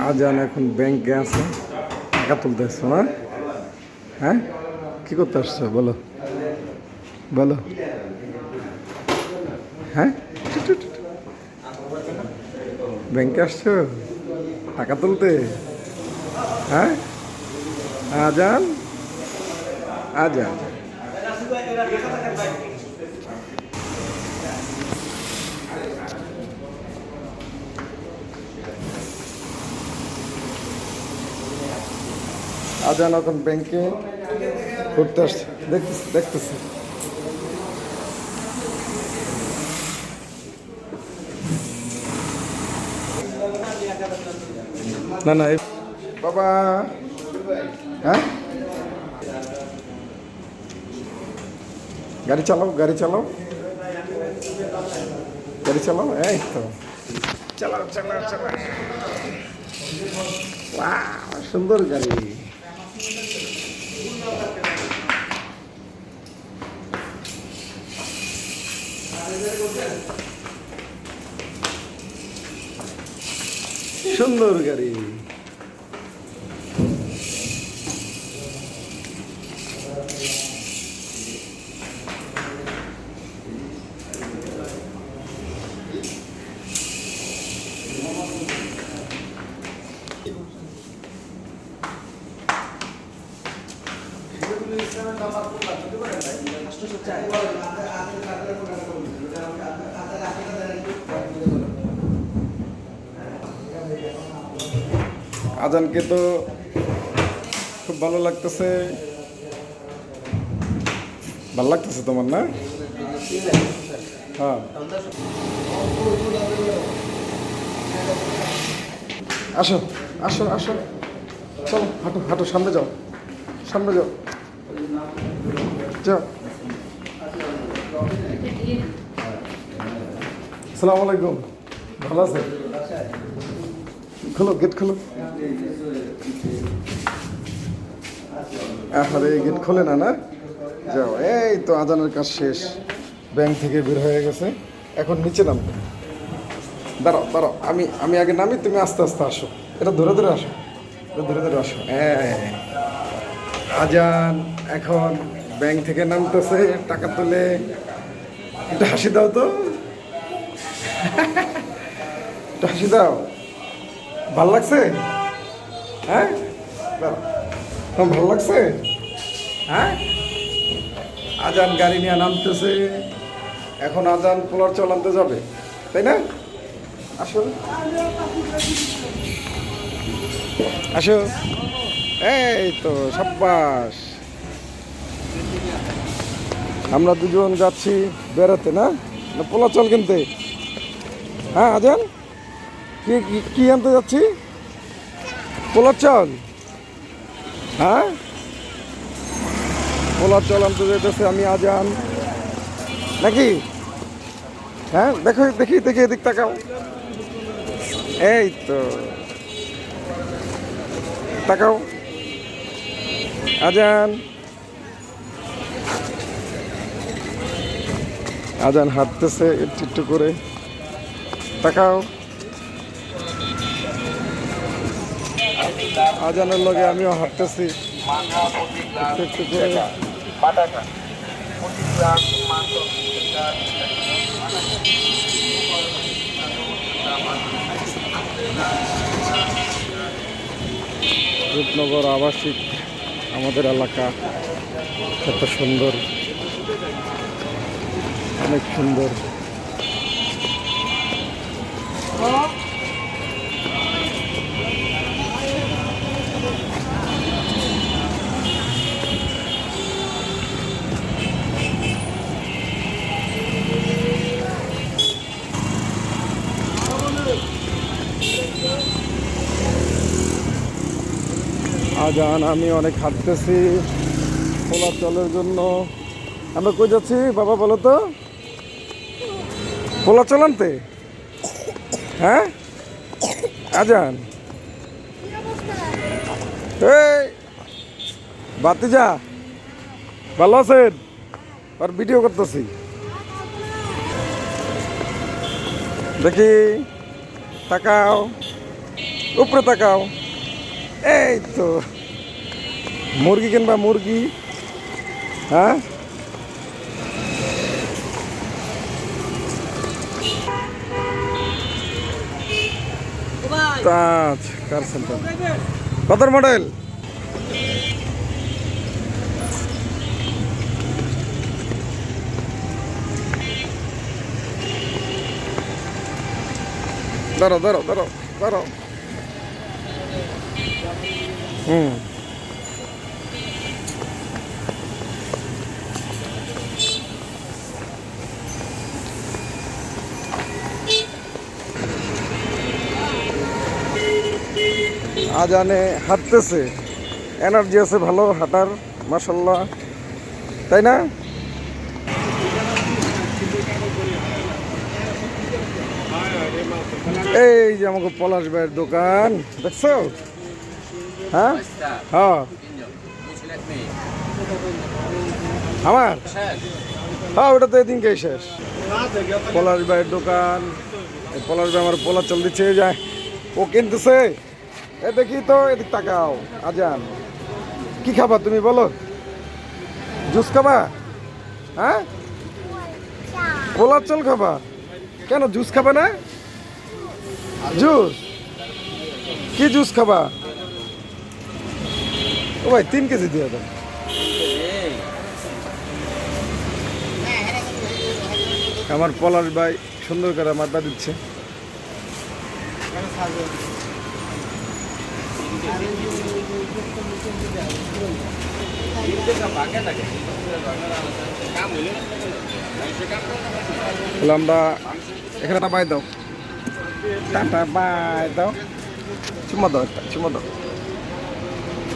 আজান এখন ব্যাংকে আছে, টাকা তুলতে আসছো না? হ্যাঁ, কি করতে আসছো বলো বলো। হ্যাঁ, ব্যাংকে আসছো টাকা তুলতে? হ্যাঁ, আজান আজান আজান এখন ব্যাংকে ঘুরতে আসছে, দেখতেছি দেখতেছি। না না বাবা। হ্যাঁ, গাড়ি চালাও গাড়ি চালাও গাড়ি চালাও, এই তো চালাও চালাও চালাও। ওয়াও, সুন্দর গাড়ি। সুন্দর গাড়ি। আজানকে তো খুব ভালো লাগতেছে, ভালো লাগতেছে তোমার না? হ্যাঁ, আসো আসো আসো, চলো হাঁটো হাঁটো, সামনে যাও সামনে যাও যাও। আসসালামু আলাইকুম, ভালো আছেন? খোলো, গেট খোলো। আরে গেট খোলে না না? যাও, এই তো আজানের কাজ শেষ, ব্যাংক থেকে বের হয়ে গেছে, এখন নিচে নামবে। দাঁড়াও দাঁড়াও, আমি আমি আগে নামি, তুমি আস্তে আস্তে আসো, এটা ধরে ধরে আসো, এটা ধরে ধরে আসো। হ্যাঁ, আজান এখন ব্যাংক থেকে নামতেছে, টাকা তুলে। একটু হাসি দাও তো, একটু হাসি দাও। ভাল লাগছে? হ্যাঁ, তোমার ভালো লাগছে? হ্যাঁ, আজান গাড়ি নিয়ে নামতেছে, এখন আজান পোলার চলাতে যাবে, তাই না? আসো আসো, এই তো সাব্বাস। আমরা দুজন যাচ্ছি বেড়াতে, না না পোলা চল কিনতে? হ্যাঁ আজান, কি কি আনতে যাচ্ছি? পোলার চাল। হ্যাঁ, পোলার চাল আনতে যেতেছে আমি আজান, নাকি? হ্যাঁ, দেখো দেখি দেখি, এদিক তাকাও, এই তো তাকাও। আজান আজান হাঁটতেছে একটু একটু করে, তাকাও। আজানের লগে আমিও হাঁটতেছি একটু একটু করে। রূপনগর আবাসিক আমাদের এলাকা, কত সুন্দর, অনেক সুন্দর। আজান আমি অনেক হাঁটতেছি পোলার চালের জন্য। আমরা কই যাচ্ছি বাবা বলো তো? পোলার চাল আনতে। হ্যাঁ আজান, এই বাতিজা ভালো আছেন? আর ভিডিও করতেছি, দেখি তাকাও। উপরে তাকাও। এই তো মুরগি কিনবা মুরগি। হ্যাঁ তাজ কার সেন্টার কত মডেল? ধরো ধরো ধরো ধরো। হুম আজানে হাঁটতেছে, এনার্জি আছে ভালো হাঁটার, মাশাল্লাহ, তাই না? এই যে আমাকে পলাশ ভাইয়ের দোকান দেখছো? হ্যাঁ হ্যাঁ আমার হ্যাঁ ওটা তো এদিনকেই শেষ। পলাশ ভাইয়ের দোকান, এই পলাশ ভাই আমার পোলা চল দিচ্ছে, যায় ও কিনতেছে। এ দেখি তো, এদিক তাকাও। আজান কি খাবা তুমি বলো? জুস খাবা? হ্যাঁ পোলার চল খাবা? কেন জুস খাবা না? জুস কি জুস খাবা? ও ভাই 3 কেজি দিয়ে দেন। আমার পলাশ ভাই সুন্দর করে মাড্ডা দিচ্ছে। তাহলে আমরা এখানে একটা বাই দাও, টাটা বাই দাও, চুমা দাও, একটা চুমা দাও।